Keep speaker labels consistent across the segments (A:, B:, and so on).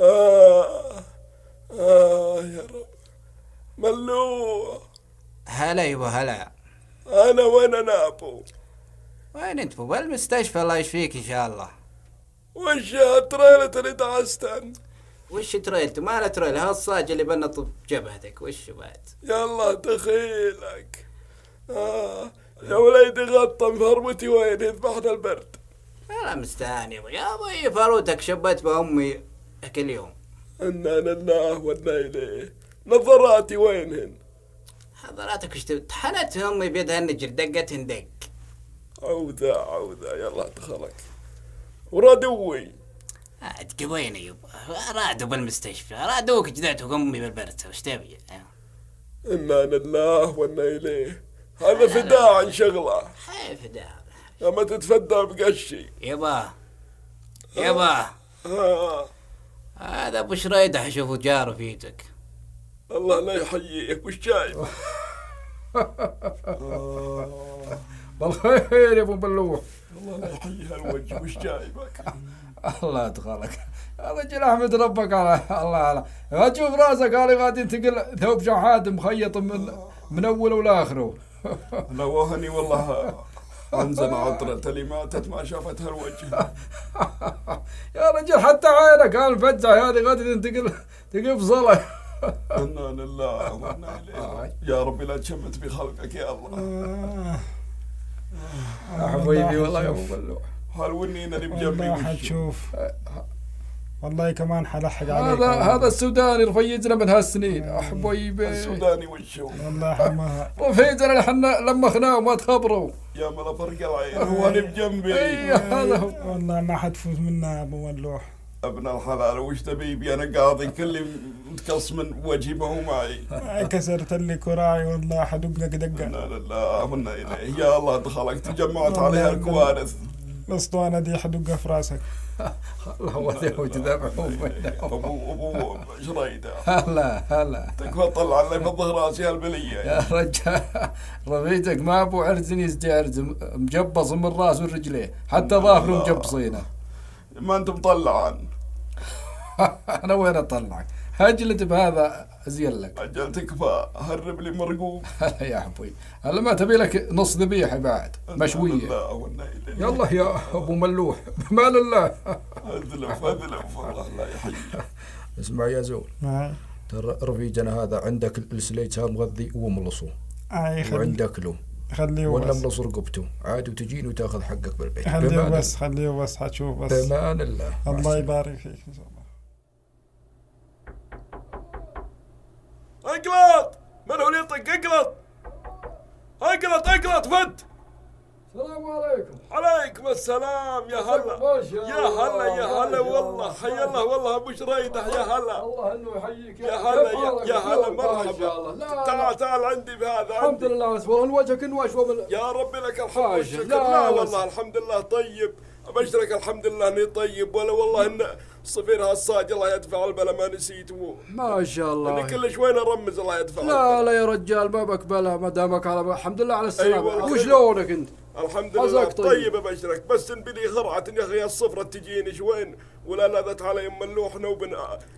A: آه يا رب. ملوح.
B: هلا يبا هلا.
A: أنا وين أنا أبو؟
B: وين انت بو؟ بالمستشفى الله يشفيك ان شاء الله.
A: وش هالتريلة اللي دعستن؟
B: وش تريلت؟ ما لا تريل، هالصاج اللي بنط بجبهتك. وش بعد؟
A: يلا دخيلك. يا وليدي غطى فرمتي وين يذبحنا البرد.
B: انا مستاني يا ابوي، فاروتك شبت بامي كل يوم.
A: انا لله وانا اليه. نظراتي وينهن؟
B: حضراتك وش طحنت امي بيدها النجر، دقتهن دق.
A: عوذة يلا ادخلك. وردوي
B: تقوين يبا، رادوا بالمستشفى، رادوك جدعتك امي بالبرد. وش تبي؟
A: انا لله وانا اليه. هذا فداء عن شغله.
B: حي فداء.
A: لما تتفدى بقشي
B: يبا هذا ابو شريدة اشوفه جاره في ايدك.
A: الله لا يحييك. وش جايب؟
C: بالخير يا ابو ملوح.
A: الله لا يحيي هالوجه. وش جايبك؟
C: الله يدخلك يا رجل، احمد ربك على الله على اشوف راسك هذه غادي تنقل ثوب شحات مخيط من اوله لاخره.
A: نوهني والله. انزل عطرة اللي ماتت ما شافت هالوجه.
C: يا رجل حتى عينك الفزعة هذه غادي تنتقل في صلة.
A: انا لله وانا اليه. يا ربي لا تشمت بخلقك يا الله.
C: يا حبيبي والله يا ابو ملوح.
A: هالونين اللي بجنبي
D: والله حتشوف. والله كمان حلحق عليك.
C: هذا السوداني رفيجنا من هالسنين. يا حبيبي
A: السوداني وشو؟
D: والله حماها
C: رفيجنا احنا لما خناه وما تخبروا.
A: يا ملا فرق العين. هو اللي بجنبي.
C: هذا هو.
D: والله ما حتفوز منا ابو ملوح.
A: ابن الحلال وش تبيبي؟ انا قاضي كل متقص من وجهي ما هو معي.
D: كسرت لي كراعي والله حدقك دقه.
A: انا لله وانا اليه. يا الله دخلك تجمعت عليها الكوارث.
D: الاسطوانه دي حدقها في راسك.
C: الله وديه وتذبحهم.
A: ابو شريدة.
C: هلا
A: تكفى طلع لي بظهر راسي هالبليه.
C: يا رجال رفيجك ما ابو عرز يزدي عرز، مجبص من راس ورجليه حتى ظافره مجبصينه.
A: ما انت مطلعان.
C: انا وين اطلعك؟ هجلت بهذا ازين لك.
A: اجل تكفى. هرب لي مرقوب.
C: يا حبي هلا ما تبي لك نص ذبيحه بعد مشويه. يلا يا ابو ملوح بمال الله.
A: اذلف الله لا يحييك.
C: اسمع يا زول، ترى رفيجنا هذا عندك السليتها مغذي وملصو وعندك له
D: خليه
C: ولا ملص رقبته عاد وتجين وتاخذ حقك بالبيت.
D: خليه بس حتشوف بس.
C: بمان الله.
D: الله يبارك فيك ان شاء الله.
A: اقلط. من هو اللي يطق؟ اقلط فد.
C: السلام عليكم.
A: عليكم السلام. يا هلا يا هلا والله. حي الله والله ابو شريدة. يا هلا.
C: الله انه يحييك.
A: يا هلا مرحبا. تعال عندي بهذا.
C: الحمد لله بس والله وجهك انوشوا
A: يا ربي لك الحمد والشكر. لا والله الحمد لله طيب. ابشرك الحمد لله اني طيب. ولا والله ان صفير هالصاج الله يدفع البلا ما نسيته.
C: ما شاء الله.
A: اني كل شوي ارمز الله يدفع
C: لا يا رجال ما بقبلها ما دامك على الحمد لله على السلامة. وشلونك انت؟
A: الحمد لله طيب ابشرك. بس انبلي خرعة يا اخي الصفرة تجيني شوين ولا لذت علي ام ملوح نوب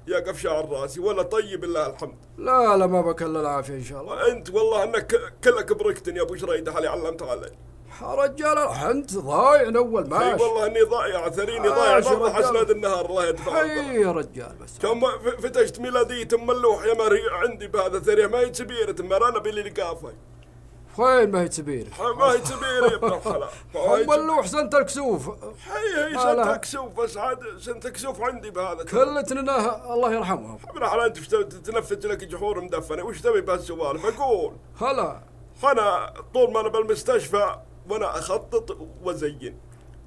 A: يقف شعر راسي ولا طيب الله الحمد.
C: لا ما بك الا العافية ان شاء الله.
A: انت والله انك كلك بركتني يا ابو شريدة علي علمت علي.
C: رجال انت ضايع من اول ماشي.
A: اي والله اني ضايع ثريني ضايع برضه حسناد النهار الله يدفع.
C: اي يا رجال بس
A: كم فتشت ميلادية ام ملوح يا مري عندي بهذا ثريه ما هي سبيرة انا بلي لقافه.
C: وين ما هي سبيرة؟
A: ما هي سبيرة يا ابن الحلال.
C: ام ملوح سنت الكسوف.
A: هي سنت الكسوف بس عاد سنت الكسوف عندي بهذا.
C: كلتنا الله يرحمهم.
A: ابن الحلال انت تنفذ لك جحور مدفنة وش تبي بهالسوالف؟ اقول
C: هلا
A: انا طول ما انا بالمستشفى وانا اخطط وازين.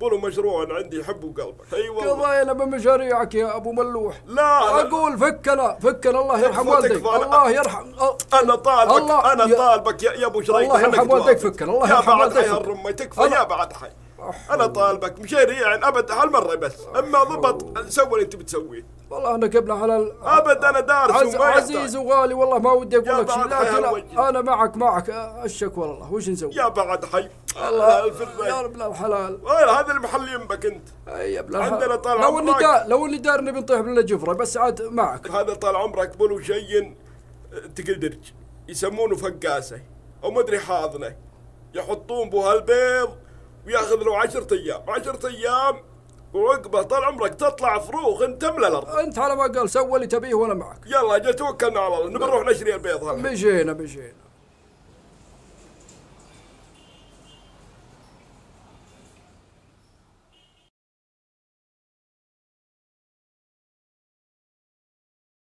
A: قولوا مشروع عندي يحبوا قلبك. اي والله
C: قضينا بمشاريعك يا ابو ملوح.
A: لا
C: اقول فكنا الله يرحم والديك. الله يرحم.
A: انا طالبك يا ابو شريدة.
C: الله يرحم والديك فكنا. الله يرحم والديك.
A: يا بعد حي الرمي تكفى يا بعد حي. انا طالبك مشاريع ابد هالمره بس اما ضبط سوي اللي انت بتسويه.
C: والله انا قبل على
A: ابد انا دارس
C: عزيز وغالي والله ما ودي اقول لك شيء لكن انا معك الشكوى والله وش نسوي؟
A: يا بعد حي
C: الله
A: الفرة.
C: يا ابن الحلال.
A: وين هذا المحل يمك انت؟
C: اي يا ابن الحلال.
A: عندنا طال
C: لو اني
A: عمرك.
C: لو اني دار نبي نطيح من الجفره بس عاد معك.
A: هذا طال عمرك بلو شيء تقدرج يسمونه فقاسه او مدري حاضنه، يحطون بها البيض وياخذ له 10 ايام 10 ايام، وعقبه طال عمرك تطلع فروخ انت تملى الارض.
C: انت على ما قال سوى اللي تبيه وانا معك.
A: يلا جا توكلنا على الله، نبي نروح نشري البيض هذا.
C: مشينا.